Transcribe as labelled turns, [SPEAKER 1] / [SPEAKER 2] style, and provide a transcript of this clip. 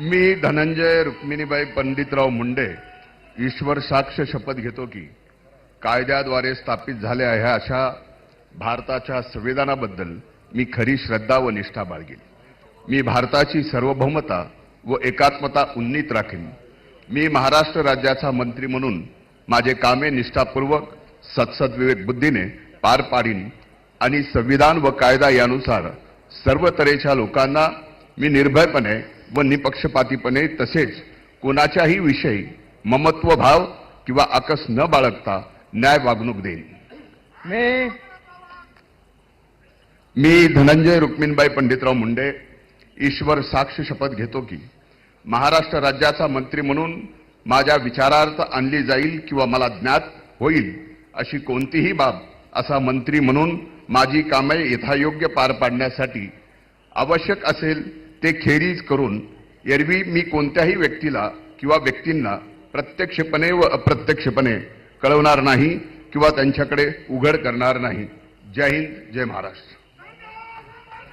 [SPEAKER 1] मी धनंजय रुक्मिणीबाई पंडितराव मुंडे ईश्वर साक्ष शपथ घेतो की कायद्याद्वारे स्थापित झाल्या आहे अशा भारताच्या संविधानाबद्दल मी खरी श्रद्धा व निष्ठा बाळगेन. मी भारताची सार्वभौमता व एकात्मता उन्नीत राखीन. मी महाराष्ट्र राज्याचा मंत्री म्हणून माझे कामे निष्ठापूर्वक सत्सद्विवेक बुद्धीने पार पाडीन आणि संविधान व कायदा यानुसार सर्व तऱ्हेच्या लोकांना मी निर्भयपणे व निपक्षपातीपणे तसेच कोणाच्याही विषयी ममत्व भाव किंवा आकस न बाळगता न्याय वागणूक देईन. मी धनंजय रुक्मिणीबाई पंडितराव मुंडे ईश्वर साक्ष शपथ घेतो की महाराष्ट्र राज्याचा मंत्री म्हणून माझ्या विचारार्थ आणली जाईल किंवा मला ज्ञात होईल अशी कोणतीही बाब असा मंत्री म्हणून माझी कामे यथायोग्य पार पाडण्यासाठी आवश्यक असेल ते खेरीज करून एरवी मी कोणत्याही व्यक्तीला किंवा व्यक्तींना प्रत्यक्षपणे व अप्रत्यक्षपणे कळवणार नाही किंवा त्यांच्याकडे उघड करणार नाही. जय हिंद, जय महाराष्ट्र.